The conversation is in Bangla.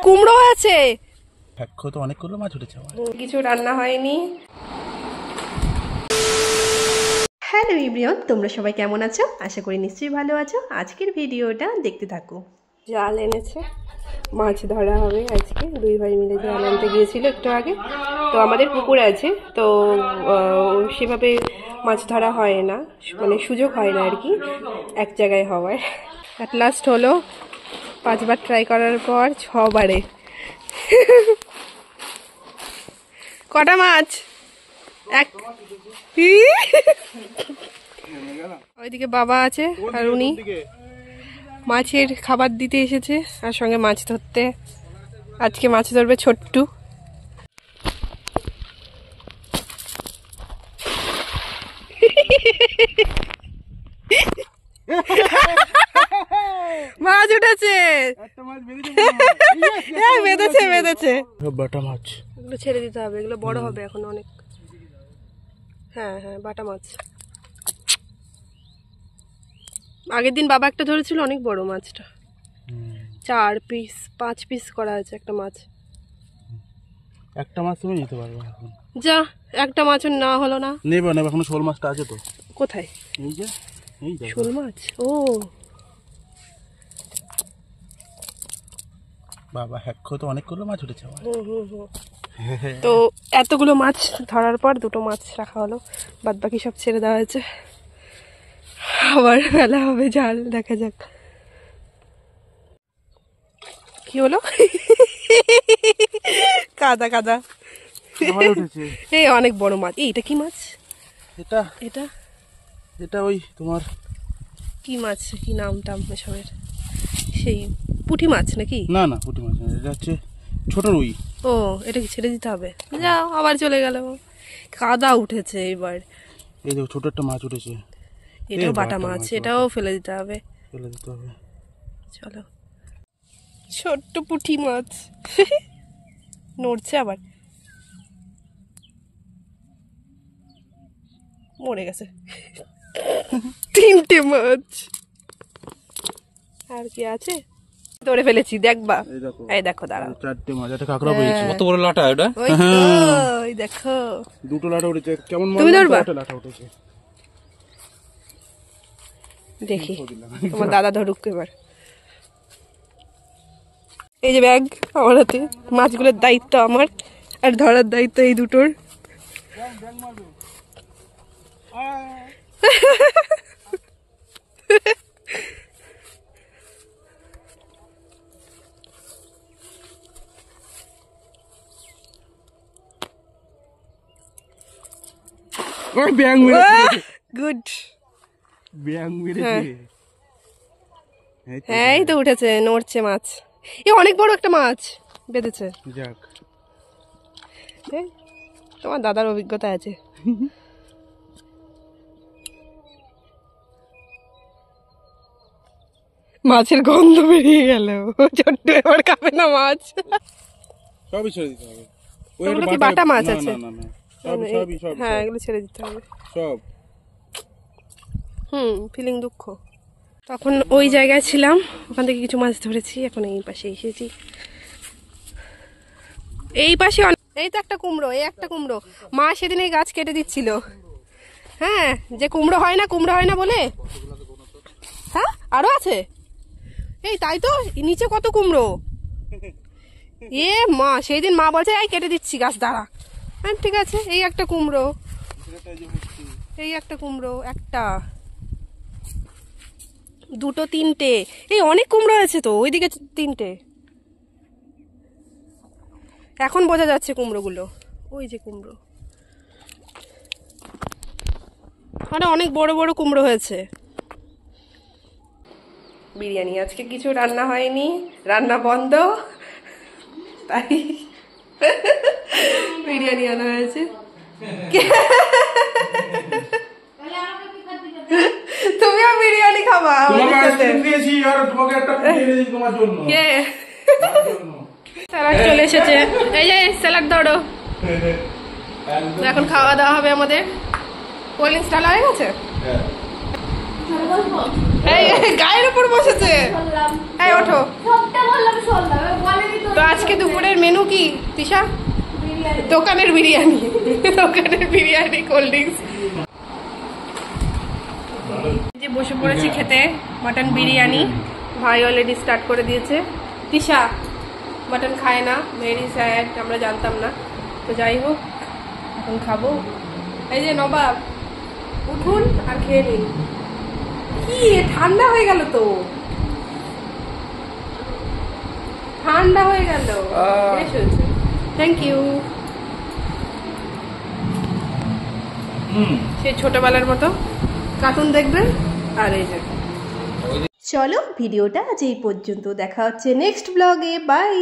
কুমড়ো আছে, তো অনেকগুলো মাছ উঠেছে, কিছু রান্না হয়নি। হ্যালো এভরিওয়ান, তোমরা সবাই কেমন আছো? আশা করি নিশ্চয়ই ভালো আছো। আজকের ভিডিওটা দেখতে থাকো। জাল এনেছে, মাছ ধরা হবে আজকে। দুই ভাই মিলে জাল আনতে গিয়েছিল একটু আগে। তো আমাদের পুকুর আছে, তো সেভাবে মাছ ধরা হয় না, মানে সুযোগ হয় না আর কি, এক জায়গায় হওয়ার। অ্যাট লাস্ট হলো 5 বার ট্রাই করার পর 6 বারে। কটা মাছ? এক। ওইদিকে বাবা আছে আর উনি মাছের খাবার দিতে এসেছে আর সঙ্গে মাছ ধরতে। আজকে মাছ ধরবে ছোট্টু। মাছ উঠেছে, বেঁধেছে বেঁধেছে। বাটা মাছ এগুলো ছেড়ে দিতে হবে, এগুলো বড় হবে এখন অনেক। হ্যাঁ হ্যাঁ, বাটা মাছ। আগের দিন বাবা একটা ধরেছিল, অনেক বড় মাছটা। 4 পিস 5 পিস করা আছে একটা মাছ। একটা মাছ তুমি নিতে পারবে এখন? যা, একটা মাছও না হলো না। নেবে নেবে, এখন শোল মাছটা আছে তো। কোথায়? এই যে, এই যে শোল মাছ। ও বাবা, তো অনেকগুলো মাছ উঠেছে। তো এতগুলো মাছ ধরার পর 2টো মাছ রাখা হলো, বাদ বাকি সব ছেড়ে দেওয়া হয়েছে। আবার ফেলা হবে জাল, দেখা যাক কি হলো। কাদা কাদা। এই অনেক বড় মাছ। এইটা কি মাছ? এটা এটা এটা ওই তোমার কি মাছ, কি নাম টাম এসবের? সেই পুঁটি মাছ নাকি? না না, পুঁটি মাছ না, এটা হচ্ছে ছোট রুই। ও, এটা কি ছেড়ে দিতে হবে? যাও, আবার চলে গেল। কাদা উঠেছে এবার। এই দেখো, ছোট একটা মাছ উঠেছে। এটাও বাটা মাছ, এটাও ফেলে দিতে হবে। ফেলে দিতে হবে। চলো, ছোট্ট পুঁটি মাছ। নড়ছে আবার, মরে গেছে। 3টে মাছ। আর কি আছে? ধরে ফেলেছি, দেখবা। এই দেখো, দাঁড়াও। 4টে মাছ, একটা কাঁকড়া পেয়েছি। কত বড় লাটা এটা! ওই দেখো, 2টো লাটা উঠেছে। কেমন তুমি ধরবা? লাটা উঠেছে, দেখি। তোমার দাদা ধরুক এবার। এই যে ব্যাগ আমার হাতে, মাছগুলোর দায়িত্ব আমার, আর ধরার দায়িত্ব এই দুটোর। গুড। এই তো উঠেছে, নড়ছে মাছ। অনেক বড় একটা মাছ বেঁধেছে। যাক, তোমার দাদার অভিজ্ঞতা আছে। মাছের গন্ধ বেরিয়ে গেল। ছোট্ট এবার খাবে না মাছ। সবই ছেড়ে দিতে হবে। ওগুলো কি বাটা মাছ আছে? হ্যাঁ, এগুলো ছেড়ে দিতে হবে সব। ফিলিং দুঃখ। তখন ওই জায়গায় ছিলাম, ওখান থেকে কিছু মাছ ধরেছি। এখন এই পাশে এসেছি। এই পাশে এই তো একটা কুমড়ো, এই একটা কুমড়ো। মা সেদিন এই গাছ কেটে দিচ্ছিল। হ্যাঁ, যে কুমড়ো হয় না বলে। হ্যাঁ, আরো আছে। এই তাই তো, নিচে কত কুমড়ো। মা সেই দিন মা বলছে, এই কেটে দিচ্ছি গাছ, দাঁড়া। হ্যাঁ ঠিক আছে। এই একটা কুমড়ো, এই একটা কুমড়ো, একটা, 2টো 3টে। এই অনেক কুমড়ো আছে তো, ওইদিকে 3টে। এখন বোঝা যাচ্ছে কুমড়োগুলো। ওই যে কুমড়ো, মানে অনেক বড় বড় কুমড়ো হয়েছে। বিরিয়ানি আজকে কিছু রান্না হয়নি, রান্না বন্ধ, তাই বিরিয়ানি আনা হয়েছে। তুমিও বিরিয়ানি খাবা? স্যালাড চলে এসেছে। এই যে স্যালাড ধরো। এখন খাওয়া দাওয়া হবে আমাদের। কোল্ড ড্রিঙ্কস ঢালা হয়ে গেছে। এই গায়ের উপর বসেছে। এই ওঠো। আজকে দুপুরের মেনু কি তিশা? দোকানের বিরিয়ানি, দোকানের বিরিয়ানি, কোল্ড ড্রিঙ্কস। যে বসে পড়েছি খেতে মাটন বিরিয়ানি। ভাই অলরেডি স্টার্ট করে দিয়েছে। তিশা মাটন খায় না, ভেরি স্যাড, আমরা জানতাম না। তো যাই হোক, এখন খাবো। এই যে নবাব, উঠুন আর খেয়ে নিন। কি ঠান্ডা হয়ে গেল তো, ঠান্ডা হয়ে গেল। বেশ হয়েছে, থ্যাংক ইউ। সেই ছোটবেলার মতো কার্টুন দেখবেন। আর এই যে চলো, ভিডিওটা আজ এই পর্যন্ত। দেখা হচ্ছে নেক্সট ব্লগে। বাই।